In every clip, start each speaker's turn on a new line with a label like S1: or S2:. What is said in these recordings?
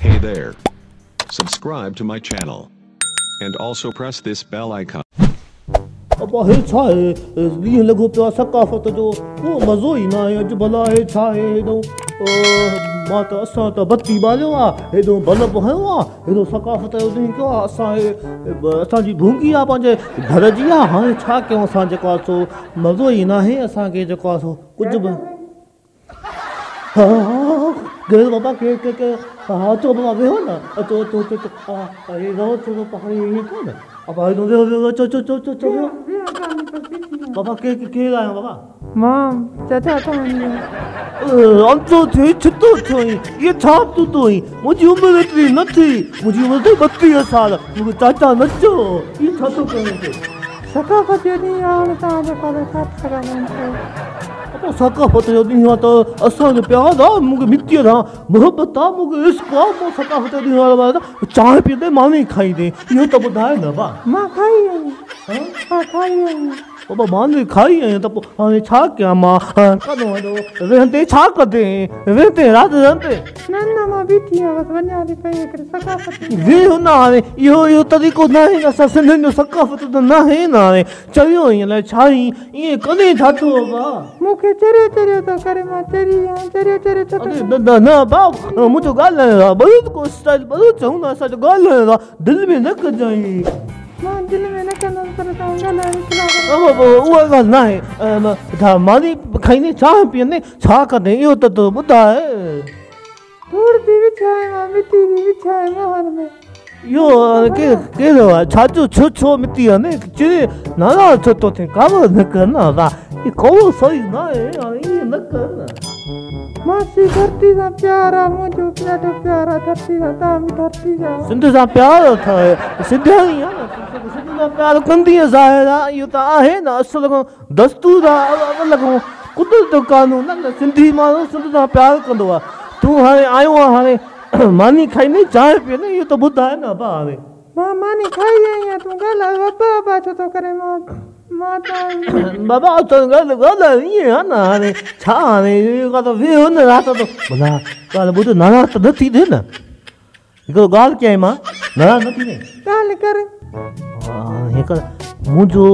S1: Hey there. Subscribe to my channel. And also press this bell icon.
S2: अब है छाए ये लगो पे सकाफत जो वो मजो ही ना है जो भला है छाए दो माता असा तो बत्ती बालो आ हे दो बल्ब है वा हे दो सकाफत है उन को असा असा जी भूंगी आ पंजे घर जी आ हां छा क्यों असा जको सो मजो ही ना है असा के जको सो कुछ हां गे बाबा के हां तो बाबा वे हो ना तो ये रो तो पहाड़ी ये को ना अब आई दो चो बाबा के लाया बाबा
S3: मां चाचा तो
S2: अंतो थे छितो थोई ये छाप तो ही मुझे उम्र इतनी न थी मुझे उम्र तो 32 साल मुझे चाचा नचो ये छतो करे
S3: सकाफत नहीं आने ता जो करे साथ सका
S2: अब सकाफत नहीं हुआ तो असल प्यार था मुझे मिट्टी था मोहब्बत था मुझे इसको वो सकाफत नहीं वाला था चाय पीते माने खाई दे ये तो बताए ना बा
S3: मां खाई है हां खाई है
S2: बाबा माने खाई है तो हां छा क्या मां कदो रहते छा करते रहते रात रहते
S3: नन्ना मां बीठी है बस वन्या दी पे कर सकाफत
S2: वे ना यो तरीको ना है असा सिंधन जो सकाफत तो ना है ना चलियो ये छाई ये कने जातो बा
S3: मुखे चरे तो करे मां चरे तो
S2: ना बा मुझे गाल बहुत को स्टाइल बहुत चाहूं ना सा जो गाल दिल में न कर जाई
S3: मां दिल में न करना करता गाल
S2: अब वो गाल ना है था मानी खाइने चाह पीने छा करने यो तो बुदा है
S3: थोड़ी दी बिछाए मां मिट्टी दी बिछाए महल में
S2: यो के लो छाजो छो मिट्टी है ने चिरे नाना तो थे काम न करना वा ये को सही ना है ये न करना
S3: मासी धरती सा प्यारा मुझे प्यारा धरती सा ताम धरती सा
S2: सिंध सा प्यार था सिंध ही है सिंध सा प्यार कंदी है ज़ाहिरा यो तो है ना असल दस्तूर अलग कुदरत कानून न सिंधी मानो सिंध सा प्यार कंदो आ तू हाने आयो हाने मानी खाई नहीं चाय पिए नहीं ये तो बुद्धा है ना बा हाने
S3: मानी खाई है तू गाल बाबा तो करे मां
S2: बाबा तो गल ये है ना हाने छा हाने का तो वे हो ना रात तो भला गाल बुद्ध नाना तो नथी दे ना इको गाल क्या है मां नाना नथी ने
S3: गाल कर
S2: हां हे कर मुजो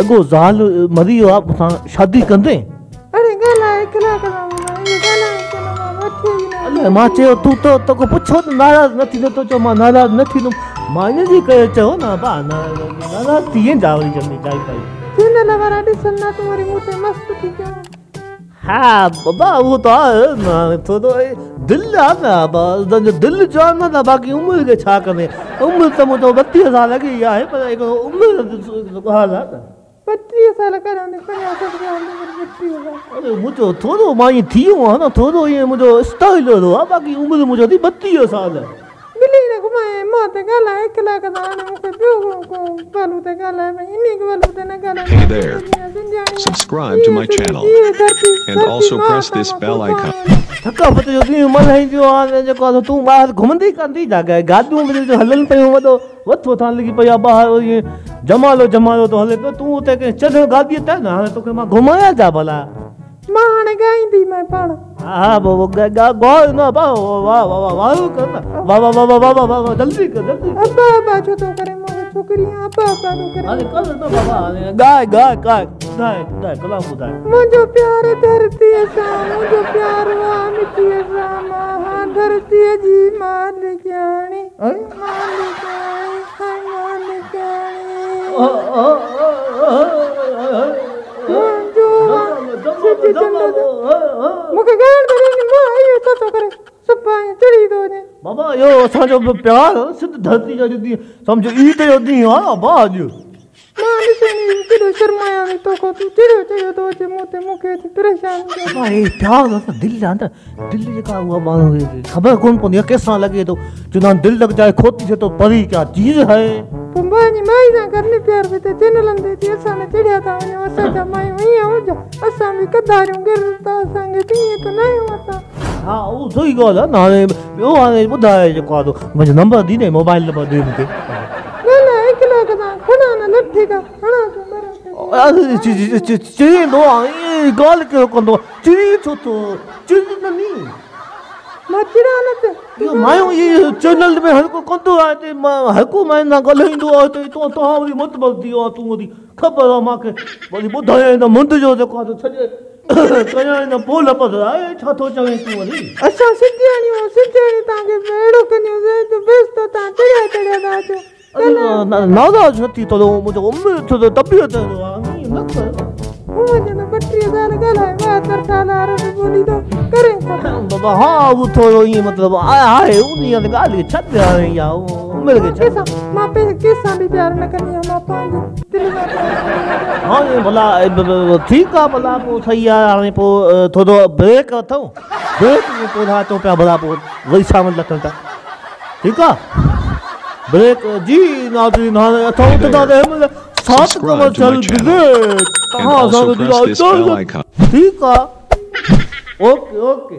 S2: अगो जाल मरी आ पुसा शादी कंदे
S3: अरे गाल एकला करा ये गाल
S2: अरे मां चयो तू को पुछो नाराज नथी तो चो मां नाराज नथी तो माने जी कहे चो ना बा नाराज थी जावली जल्दी जाई पाई
S3: जिन लवरा दिसना तुम्हारी मुते मस्त थी क्या
S2: हां बाबा वो तो ना तो दिल आ ना बा दिल जान ना बाकी उम्र के छा करे उम्र तो मुझे 32 साल लगी है पर एक उम्र हाल है
S3: 32 साल कराने 50 साल
S2: अरे मुझे थोड़ो माई थी हो ना थोड़ो ये मुझे स्टाइल हो बाकी उम्र मुझे थी 32 साल
S3: बिल्ली ने घुमाए माते गाला एकला का दाने मुके बियो को बालू ते गाला में इन्हीं के बालू ते ना गाला
S1: Hey there. Subscribe to my channel. And also press this bell icon.
S2: थकावत जो दी मन है जो आ जो तू बाहर घुमंदी कंदी जागे गाडू में जो हलन पे वदो वथो थान लगी पया बाहर ये जमालो तो हले पे तू ते के चढ़ गादी ते ना तो के मां घुमाया जा भला
S3: माने गाईंदी मैं पाण
S2: हां वो गा ना बा वाह करना वाह जल्दी कर जल्दी
S3: अब्बा जो तो करे मोरे छोकरियां अब्बा तो करे
S2: अरे कर तो बाबा गाय कला बुधाय
S3: मुझो प्यार धरती सा मुझो प्यार वा मिट्टी सा मां धरती जी मालिकानी मालिकानी हाय मालिकानी मुके गाड़ करे मां ये तो करे सपा चढ़ी दो ने
S2: बाबा यो असा जो प्यार सिद्ध धरती जो दी समझो ई तो यो दी हां बाज
S3: मां निसनी किरो शर्माया में तो को तू चिड़ो तो जे मोते मुके परेशान
S2: भाई प्यार दिल जानता दिल का हुआ मानो खबर कौन पनी कैसा लगे तो चुना दिल लग जाए खोती से तो परी क्या चीज है
S3: पंबानी माई ना करने प्यार भी तो चैनलन दे दी असा ने चिड़िया था ने असा का माई वही हो जा असा भी कदारू गिरता संगे ती तो नहीं होता
S2: हां वो सही गल है ना यो आने बुधाए जो को मुझे नंबर दी ने मोबाइल नंबर दे मुके
S3: ना एकला का खना ना लट्ठी का खना तो
S2: अरे ची दो ये गाल के को चिड़ी तो चिड़ी नहीं
S3: मचिड़ा न ते
S2: इहो मायूं ये चैनल में हर को कंदो आहे ते मां हर को मां ना ॻाल्हाईंदो आहे ते तो वरी मुतबल थी वियो आहे तूं वरी ख़बर आहे मूंखे वरी ॿुधाए त मुंड जो जेको आहे छॾे कयां न पोइ लपस आहे छा थो चवें तूं वरी
S3: असां सिंधियाणी तव्हांखे अहिड़ो कनियो जो बेस त तव्हां चढ़िया था अचो
S2: नाराज़ नथी थोरो मुंहिंजो उमिरि थोरो तबियत न कर बाबा हाँ वो थोरो ईअं मतिलबु आहे उन ॻाल्हि खे छॾ हाणे या उमिरि खे छॾ
S3: मां कंहिंसां बि प्यार न कंदी आहियां मां पंहिंजे दिलि सां
S2: हाणे भला ठीकु आहे भला पोइ सही आहे हाणे पोइ थोरो ब्रेक अथव ब्रेक में पोइ छा चओ पिया भला पोइ वरी शामिल लथनि था ठीकु आहे ब्रेक जी नाज़रीन हाणे अथव त तव्हां
S1: Subscribe to my channel and also press this bell icon.
S2: ठीक है ओके ओके